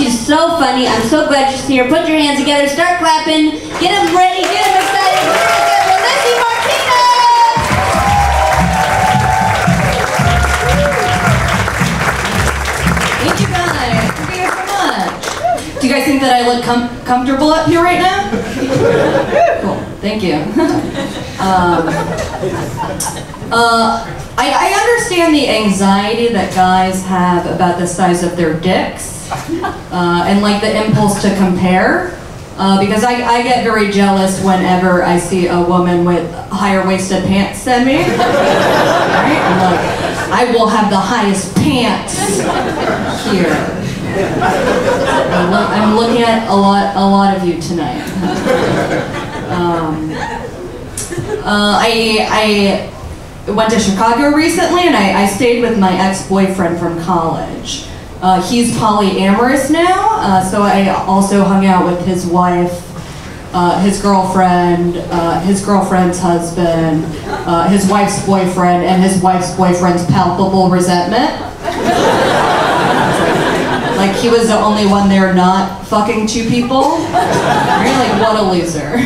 She's so funny. I'm so glad she's here. Put your hands together, start clapping, get them ready, get them excited. Lizzie Martinez! Thank you guys. Thank you so much. Do you guys think that I look comfortable up here right now? Cool. Thank you. I understand the anxiety that guys have about the size of their dicks, and like the impulse to compare, because I get very jealous whenever I see a woman with higher waisted pants than me. Right? I'm like, I will have the highest pants here. I'm looking at a lot of you tonight. I went to Chicago recently, and I stayed with my ex-boyfriend from college. He's polyamorous now, so I also hung out with his wife, his girlfriend, his girlfriend's husband, his wife's boyfriend, and his wife's boyfriend's palpable resentment. Like, he was the only one there not fucking two people. You're like, what a loser.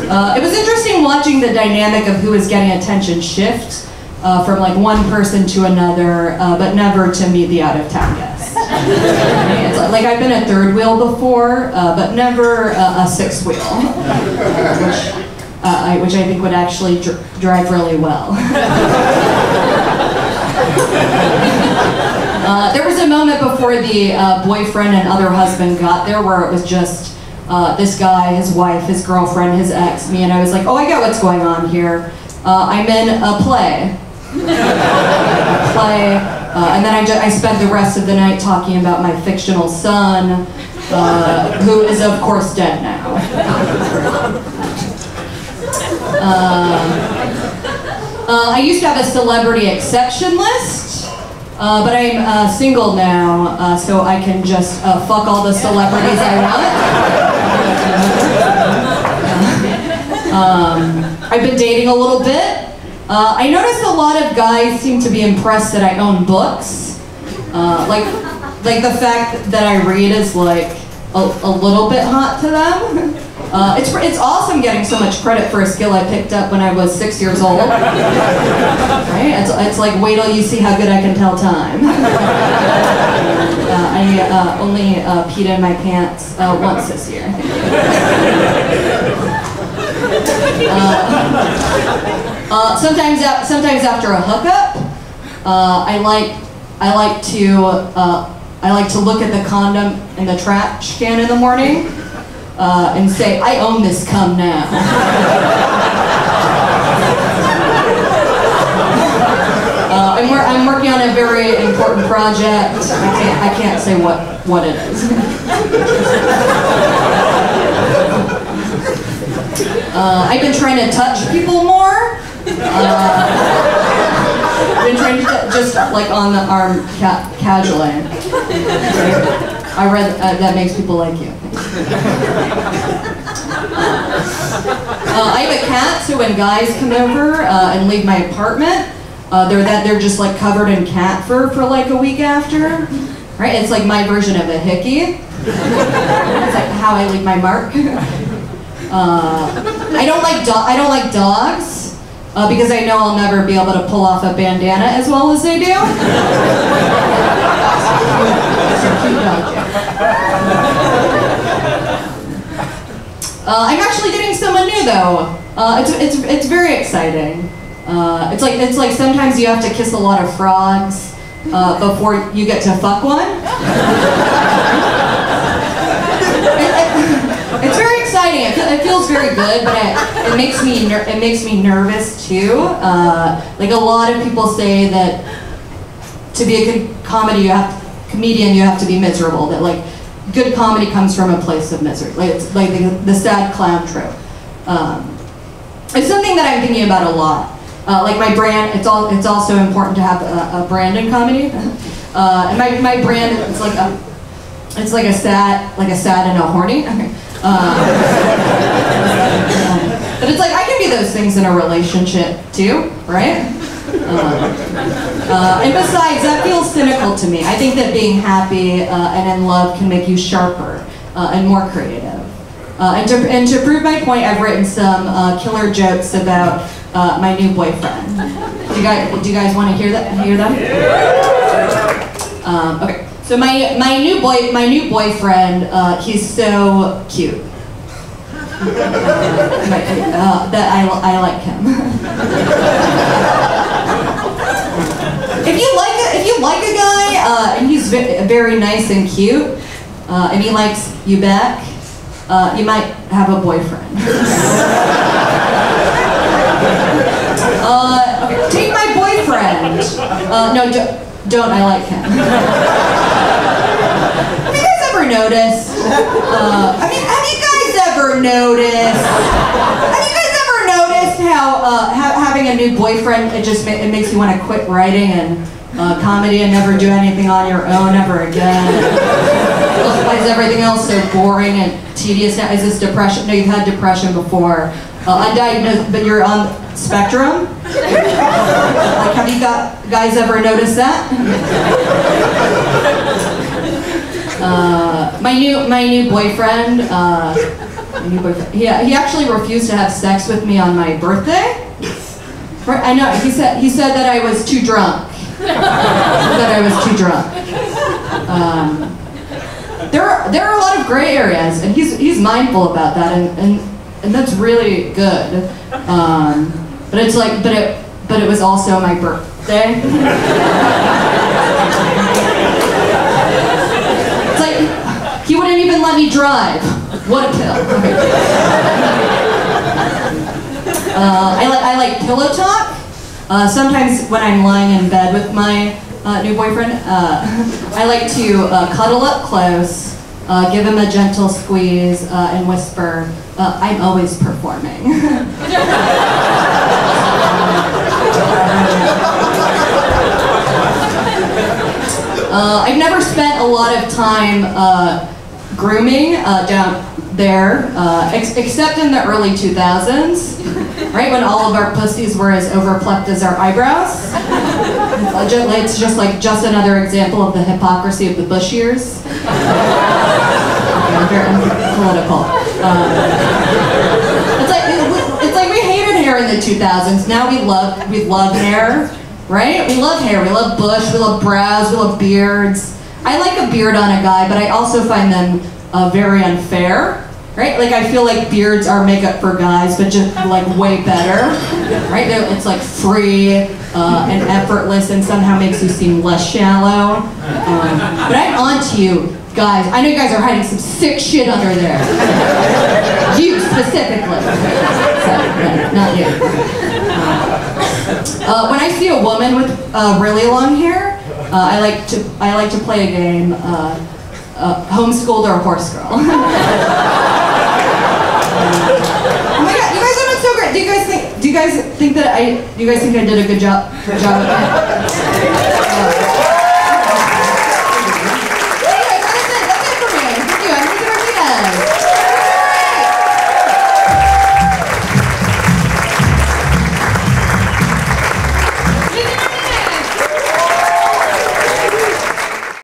It was interesting watching the dynamic of who was getting attention shift from like one person to another, but never to meet the out-of-town guest. It's like I've been a third wheel before, but never a sixth wheel, which I think would actually drive really well. There was a moment before the boyfriend and other husband got there where it was just this guy, his wife, his girlfriend, his ex, me, and I was like, oh, I get what's going on here. I'm in a play. And then I spent the rest of the night talking about my fictional son, who is of course dead now. I used to have a celebrity exception list, but I'm single now, so I can just fuck all the celebrities I want. I've been dating a little bit. I noticed a lot of guys seem to be impressed that I own books. Like the fact that I read is like a little bit hot to them. It's awesome getting so much credit for a skill I picked up when I was 6 years old. Right? It's like, wait till you see how good I can tell time. I only peed in my pants once this year. Sometimes after a hookup, I like to look at the condom in the trash can in the morning and say, I own this cum now. I'm working on a very important project. I can't say what it is. I've been trying to touch people more. I've been trying to just like on the arm casually. I read that makes people like you. I have a cat, so when guys come over and leave my apartment, they're just like covered in cat fur for like a week after. Right? It's like my version of a hickey. It's like how I leave my mark. I don't like dogs because I know I'll never be able to pull off a bandana as well as they do. I'm actually getting someone new though. It's very exciting. It's like sometimes you have to kiss a lot of frogs before you get to fuck one. It's very exciting. It feels very good, but it makes me nervous too. Like a lot of people say that to be a good comedian, you have to be miserable. That like good comedy comes from a place of misery. Like it's like the sad clown trope. It's something that I'm thinking about a lot. Like my brand, it's also important to have a brand in comedy. And my brand, it's like a sad and a horny. But it's like I can be those things in a relationship too, right? And besides, that feels cynical to me. I think that being happy and in love can make you sharper and more creative. And to prove my point, I've written some killer jokes about my new boyfriend. Do you guys want to hear them? Okay. So my new boyfriend, he's so cute. That I like him. If you like a guy and he's very nice and cute, and he likes you back, you might have a boyfriend. Okay, take my boyfriend. No, don't. I like him. Have you guys ever noticed? Have you guys ever noticed how having a new boyfriend it makes you want to quit writing and comedy and never do anything on your own ever again? Why is everything else so boring and tedious now? Is this depression? No, you've had depression before. Undiagnosed, but you're on spectrum? Like, have you guys ever noticed that? My new boyfriend, he actually refused to have sex with me on my birthday. I know, he said that I was too drunk. There are a lot of gray areas, and he's mindful about that, and that's really good. But it's like, but it was also my birthday. It's like he wouldn't even let me drive. What a pill. I like pillow talk. Sometimes when I'm lying in bed with my new boyfriend, I like to cuddle up close, give him a gentle squeeze, and whisper, I'm always performing. I've never spent a lot of time grooming down there, except in the early 2000s, right, when all of our pussies were as overplucked as our eyebrows. It's just another example of the hypocrisy of the Bush years. Very political. It's like we hated hair in the 2000s. Now we love hair, right? We love hair. We love bush. We love brows. We love beards. I like a beard on a guy, but I also find them very unfair. Right? Like, I feel like beards are makeup for guys, but just like way better. Right? It's like free and effortless, and somehow makes you seem less shallow. But I'm onto you, guys. I know you guys are hiding some sick shit under there. You specifically. So, not you. When I see a woman with really long hair, I like to play a game, homeschooled or horse girl. Oh my god, you guys have been so great. Do you guys think I did a good job of that?